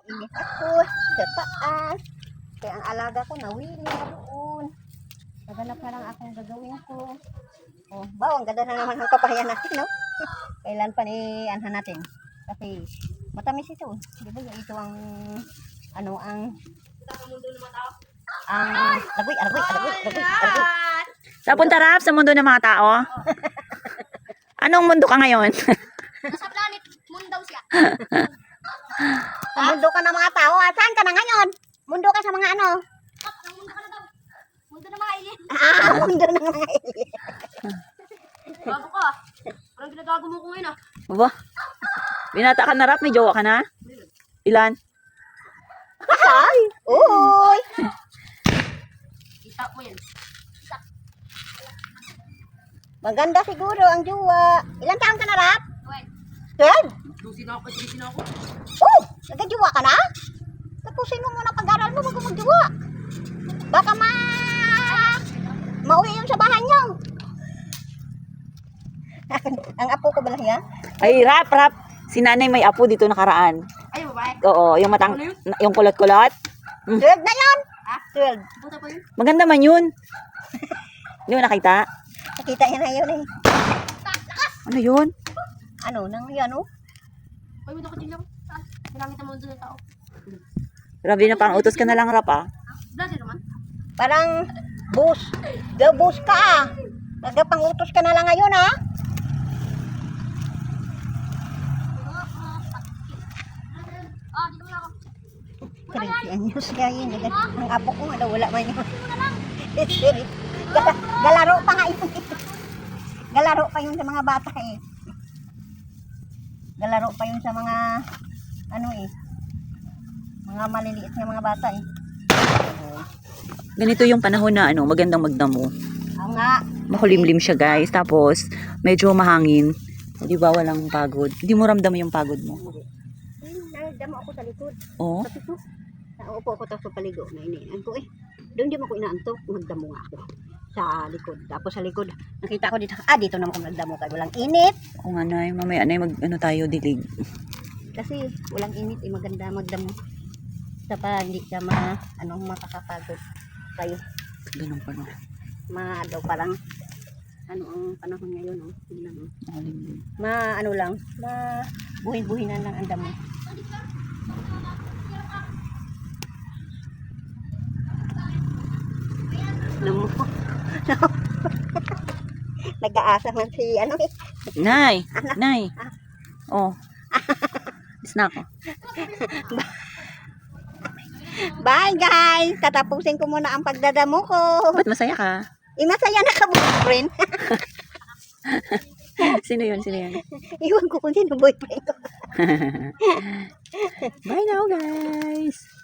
Naiinit ako sa taas. Kaya ang alaga ko nawili na doon. Naganap na lang akong gagawin ko. Oh, ang ganda na naman ang kapahayan natin, no? Kailan pa ni anhan natin? Kasi matamis ito. Di ba ito ang lagoy. Sa punta Rap, sa mundo ng mga tao. Anong mundo ka ngayon? Nasa planet, mundaw siya. Sa mundo ka ng mga tao, saan ka na ngayon? Mundo ka sa mga ano? Mundo ka na daw. Mundo ng mga alien. Mundo ng mga alien. Bago ka. Parang ginagago mo ko ngayon ah. Aba, binata ka na Rap, may jowa ka na? Ilan? Ay! Uy! Kita mo yan. Maganda siguro ang jowa. Ilan taon ka na, Rap? Wait. 12? Dusin ako. Oh! Nagkajowa ka na? Tapusin mo muna pag-aral mo bago magjowa. Baka mauwi yun sa bahay niyo. Ang apo ko ba yan? Ay, Rap. Si nanay may apo dito nakaraan. Ay, babae. Oo, yung yung kulot-kulot. 12 na yun. 12. Buta pa yun. Maganda man yun. Hindi mo nakita? Nakita niya na yun eh. Ano yun? Ano nang yan oh? Ay, buta ka din lang. Ginamit ang mundo ng tao. Grabe na, parang utos ka na lang Rap ah. Dati naman. Parang bus ka ah. Nagpang-utos ka na lang ngayon ah. Dito na ako. 30 anyos kaya yun. Ang apo ko nga daw wala man yun. Galaro pa nga yun. Galaro pa yun sa mga bata eh. Galaro pa yun sa mga mga maliliit na mga bata eh. Ganito yung panahon na magandang magdamo. Oo nga. Makulimlim siya guys. Tapos, medyo mahangin. Di ba walang pagod? Hindi mo ramdam yung pagod mo. Nagdamo ako sa likod. Oo. Sabi ko, naupo ako tapos sa paligo na iniinan ko eh. Doon di mo ko inaantok, nagdamo nga ako sa likod. Tapos sa likod, nakita ko dito, dito naman ako nagdamo kaya walang init. Oo nga nay, mamaya nay tayo dilig. Kasi walang init, maganda magdamo. Sa pa hindi ka makakapagod kayo. Ganun pa no. Daw parang ang panahon ngayon Makulimlim. buhin-buhinan lang ang damo. Nag-aasa man si Nay! Nay! Oh. Is na ako. Bye guys! Tatapusin ko muna ang pagdadamo ko. Ba't masaya ka? Masaya na ka boyfriend. Sino yun? Iwan ko kung sino boyfriend ko. Bye now guys!